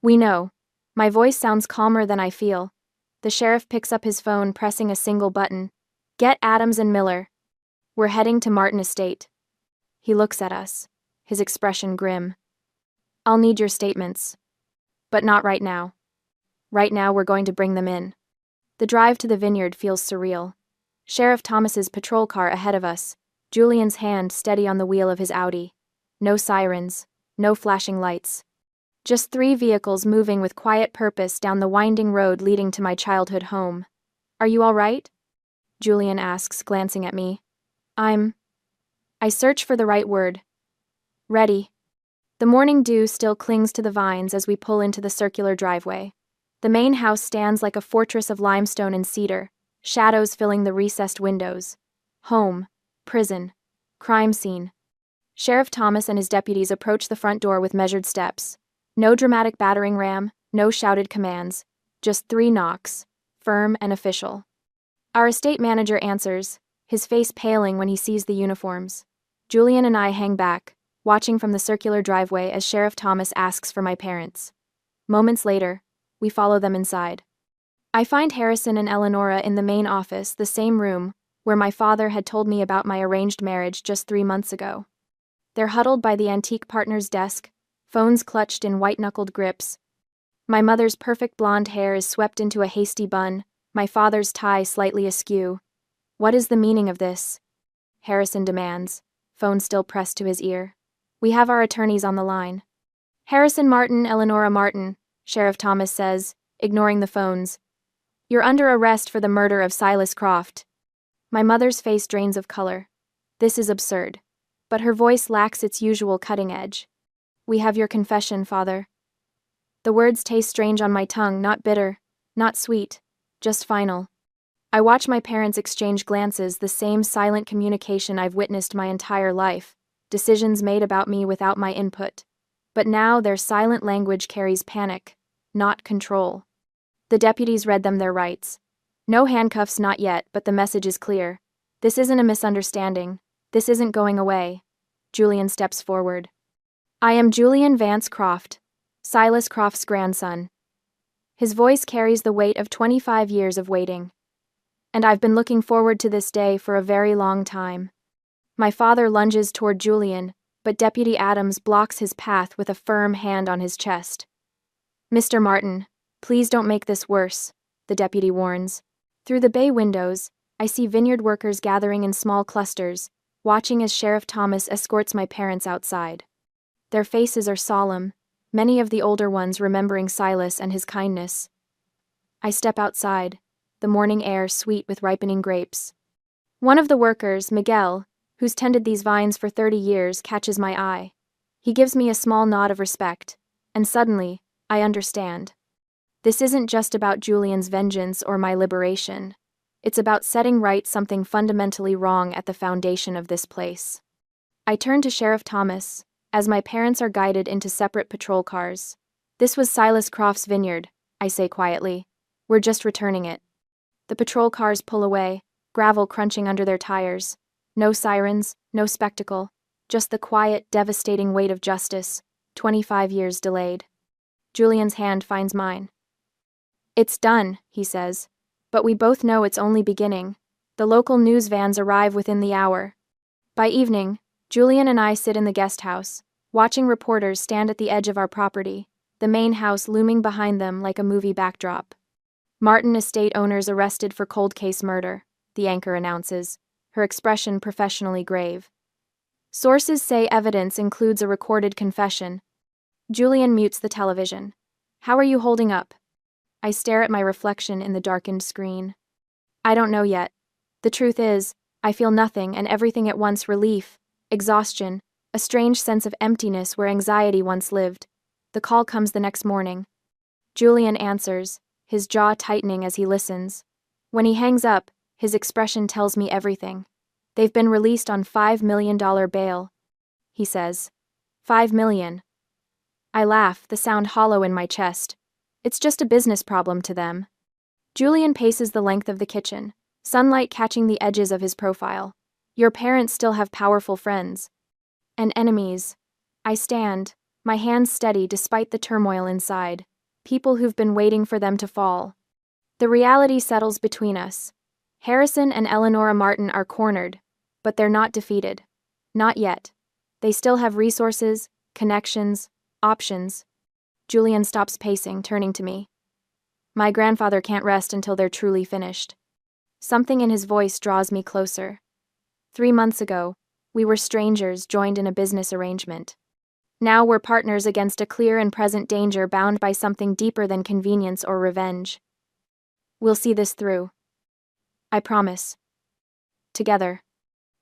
"We know." My voice sounds calmer than I feel. The sheriff picks up his phone, pressing a single button. "Get Adams and Miller. We're heading to Martin Estate." He looks at us, his expression grim. "I'll need your statements. But not right now. Right now we're going to bring them in." The drive to the vineyard feels surreal. Sheriff Thomas's patrol car ahead of us, Julian's hand steady on the wheel of his Audi. No sirens, no flashing lights. Just 3 vehicles moving with quiet purpose down the winding road leading to my childhood home. "Are you all right?" Julian asks, glancing at me. I search for the right word. "Ready." The morning dew still clings to the vines as we pull into the circular driveway. The main house stands like a fortress of limestone and cedar, shadows filling the recessed windows. Home, prison, crime scene. Sheriff Thomas and his deputies approach the front door with measured steps. No dramatic battering ram, no shouted commands, just 3 knocks, firm and official. Our estate manager answers, his face paling when he sees the uniforms. Julian and I hang back, watching from the circular driveway as Sheriff Thomas asks for my parents. Moments later, we follow them inside. I find Harrison and Eleanora in the main office, the same room, where my father had told me about my arranged marriage just 3 months ago. They're huddled by the antique partner's desk, phones clutched in white-knuckled grips. My mother's perfect blonde hair is swept into a hasty bun, my father's tie slightly askew. "What is the meaning of this?" Harrison demands, phone still pressed to his ear. "We have our attorneys on the line." "Harrison Martin, Eleanora Martin," Sheriff Thomas says, ignoring the phones. "You're under arrest for the murder of Silas Croft." My mother's face drains of color. This is absurd. But her voice lacks its usual cutting edge. "We have your confession, father." The words taste strange on my tongue, not bitter, not sweet, just final. I watch my parents exchange glances, the same silent communication I've witnessed my entire life, decisions made about me without my input. but now their silent language carries panic, not control. The deputies read them their rights. No handcuffs, not yet, but the message is clear. This isn't a misunderstanding. This isn't going away. Julian steps forward. I am Julian Vance Croft, Silas Croft's grandson. His voice carries the weight of 25 years of waiting. And I've been looking forward to this day for a very long time. My father lunges toward Julian, but Deputy Adams blocks his path with a firm hand on his chest. Mr. Martin, please don't make this worse, the deputy warns. Through the bay windows, I see vineyard workers gathering in small clusters, watching as Sheriff Thomas escorts my parents outside. Their faces are solemn, many of the older ones remembering Silas and his kindness. I step outside, the morning air sweet with ripening grapes. One of the workers, Miguel, who's tended these vines for 30 years, catches my eye. He gives me a small nod of respect, and suddenly, I understand. This isn't just about Julian's vengeance or my liberation. It's about setting right something fundamentally wrong at the foundation of this place. I turn to Sheriff Thomas, as my parents are guided into separate patrol cars. This was Silas Croft's vineyard, I say quietly. We're just returning it. The patrol cars pull away, gravel crunching under their tires. No sirens, no spectacle, just the quiet, devastating weight of justice, 25 years delayed. Julian's hand finds mine. It's done, he says, but we both know it's only beginning. The local news vans arrive within the hour. By evening, Julian and I sit in the guest house, watching reporters stand at the edge of our property, the main house looming behind them like a movie backdrop. Martin estate owners arrested for cold case murder, the anchor announces, her expression professionally grave. Sources say evidence includes a recorded confession. Julian mutes the television. How are you holding up? I stare at my reflection in the darkened screen. I don't know yet. The truth is, I feel nothing and everything at once: relief, exhaustion, a strange sense of emptiness where anxiety once lived. The call comes the next morning. Julian answers, his jaw tightening as he listens. When he hangs up, his expression tells me everything. They've been released on $5 million bail, he says. $5 million. I laugh, the sound hollow in my chest. It's just a business problem to them. Julian paces the length of the kitchen, sunlight catching the edges of his profile. Your parents still have powerful friends. And enemies. I stand, my hands steady despite the turmoil inside. People who've been waiting for them to fall. The reality settles between us. Harrison and Eleanora Martin are cornered, but they're not defeated. Not yet. They still have resources, connections, options. Julian stops pacing, turning to me. My grandfather can't rest until they're truly finished. Something in his voice draws me closer. 3 months ago, we were strangers joined in a business arrangement. Now we're partners against a clear and present danger bound by something deeper than convenience or revenge. We'll see this through. I promise. Together.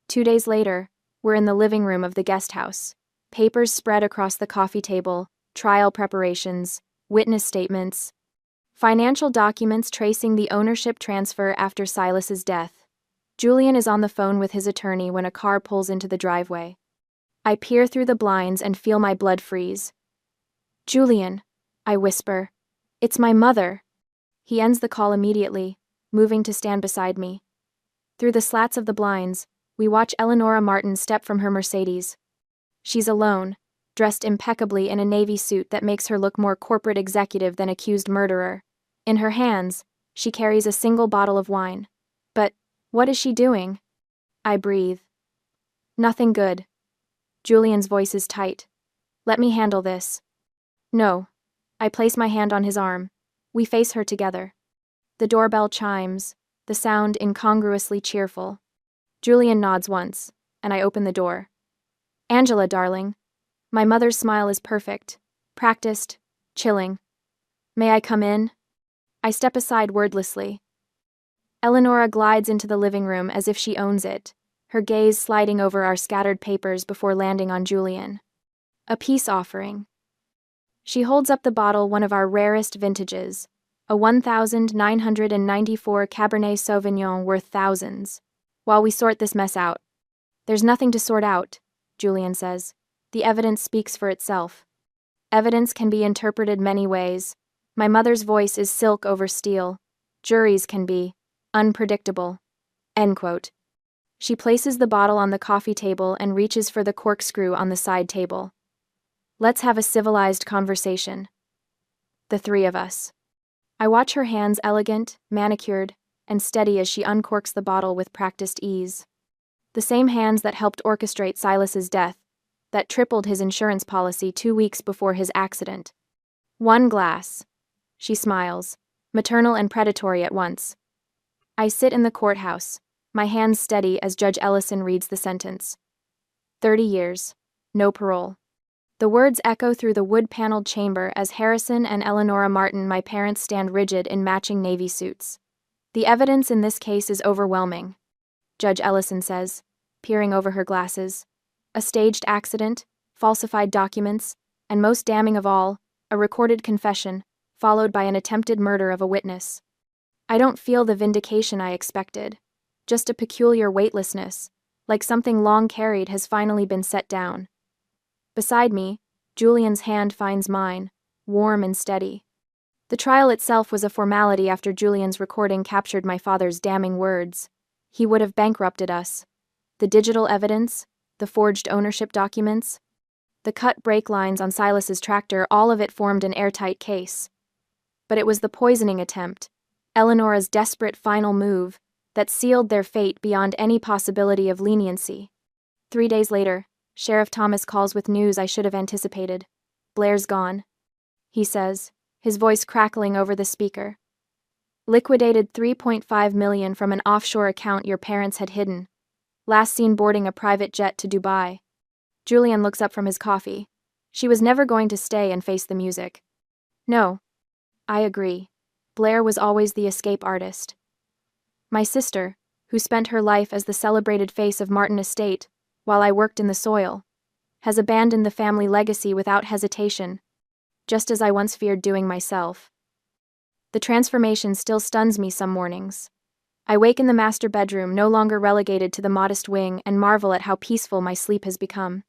2 days later, we're in the living room of the guest house. Papers spread across the coffee table, trial preparations, witness statements, financial documents tracing the ownership transfer after Silas's death. Julian is on the phone with his attorney when a car pulls into the driveway. I peer through the blinds and feel my blood freeze. Julian, I whisper. It's my mother. He ends the call immediately, moving to stand beside me. Through the slats of the blinds, we watch Eleanora Martin step from her Mercedes. She's alone, dressed impeccably in a navy suit that makes her look more corporate executive than accused murderer. In her hands, she carries a single bottle of wine. But what is she doing? I breathe. Nothing good. Julian's voice is tight. Let me handle this. No. I place my hand on his arm. We face her together. The doorbell chimes, the sound incongruously cheerful. Julian nods once, and I open the door. Angela, darling. My mother's smile is perfect, practiced, chilling. May I come in? I step aside wordlessly. Eleanora glides into the living room as if she owns it, her gaze sliding over our scattered papers before landing on Julian. A peace offering. She holds up the bottle, one of our rarest vintages, a 1994 Cabernet Sauvignon worth thousands. While we sort this mess out. There's nothing to sort out, Julian says. The evidence speaks for itself. Evidence can be interpreted many ways. My mother's voice is silk over steel. Juries can be unpredictable. End quote. She places the bottle on the coffee table and reaches for the corkscrew on the side table. Let's have a civilized conversation. The three of us. I watch her hands elegant, manicured, and steady as she uncorks the bottle with practiced ease. The same hands that helped orchestrate Silas's death, that tripled his insurance policy 2 weeks before his accident. One glass. She smiles, maternal and predatory at once. I sit in the courthouse, my hands steady as Judge Ellison reads the sentence. 30 years. No parole. The words echo through the wood-paneled chamber as Harrison and Eleonora Martin, my parents, stand rigid in matching Navy suits. The evidence in this case is overwhelming, Judge Ellison says, peering over her glasses. A staged accident, falsified documents, and most damning of all, a recorded confession, followed by an attempted murder of a witness. I don't feel the vindication I expected, just a peculiar weightlessness, like something long carried has finally been set down. Beside me, Julian's hand finds mine, warm and steady. The trial itself was a formality after Julian's recording captured my father's damning words. He would have bankrupted us. The digital evidence, the forged ownership documents, the cut brake lines on Silas's tractor, all of it formed an airtight case. But it was the poisoning attempt, Eleonora's desperate final move, that sealed their fate beyond any possibility of leniency. 3 days later, Sheriff Thomas calls with news I should have anticipated. Blair's gone, he says, his voice crackling over the speaker. Liquidated $3.5 million from an offshore account your parents had hidden. Last seen boarding a private jet to Dubai. Julian looks up from his coffee. She was never going to stay and face the music. No. I agree. Blair was always the escape artist. My sister, who spent her life as the celebrated face of Martin Estate, while I worked in the soil, has abandoned the family legacy without hesitation, just as I once feared doing myself. The transformation still stuns me some mornings. I wake in the master bedroom, no longer relegated to the modest wing, and marvel at how peaceful my sleep has become.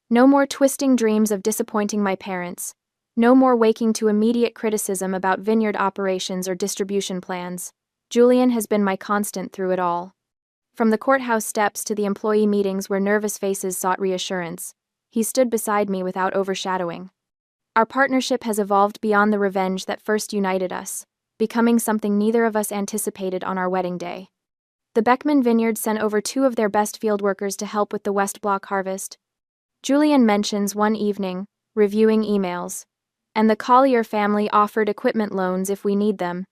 No more twisting dreams of disappointing my parents. No more waking to immediate criticism about vineyard operations or distribution plans. Julian has been my constant through it all. From the courthouse steps to the employee meetings where nervous faces sought reassurance, he stood beside me without overshadowing. Our partnership has evolved beyond the revenge that first united us, becoming something neither of us anticipated on our wedding day. The Beckman Vineyard sent over 2 of their best field workers to help with the West Block harvest. Julian mentions one evening, reviewing emails, and the Collier family offered equipment loans if we need them.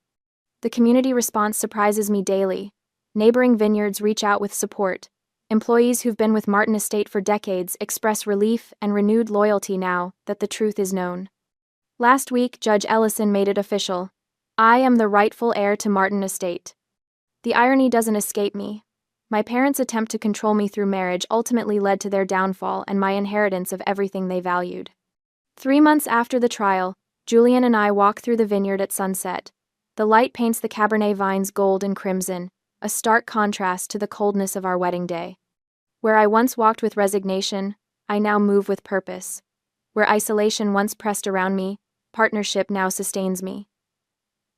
The community response surprises me daily. Neighboring vineyards reach out with support. Employees who've been with Martin Estate for decades express relief and renewed loyalty now that the truth is known. Last week, Judge Ellison made it official. I am the rightful heir to Martin Estate. The irony doesn't escape me. My parents' attempt to control me through marriage ultimately led to their downfall and my inheritance of everything they valued. 3 months after the trial, Julian and I walk through the vineyard at sunset. The light paints the Cabernet vines gold and crimson, a stark contrast to the coldness of our wedding day. Where I once walked with resignation, I now move with purpose. Where isolation once pressed around me, partnership now sustains me.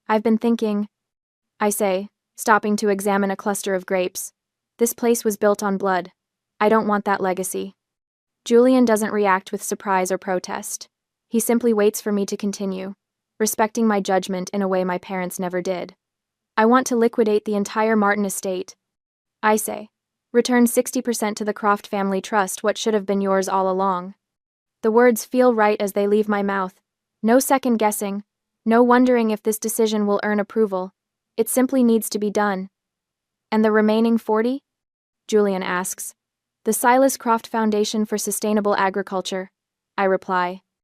I've been thinking, I say, stopping to examine a cluster of grapes. This place was built on blood. I don't want that legacy. Julian doesn't react with surprise or protest. He simply waits for me to continue, respecting my judgment in a way my parents never did. I want to liquidate the entire Martin estate. I say, return 60% to the Croft family trust, what should have been yours all along. The words feel right as they leave my mouth. No second guessing, no wondering if this decision will earn approval. It simply needs to be done. And the remaining 40? Julian asks. The Silas Croft Foundation for Sustainable Agriculture, I reply.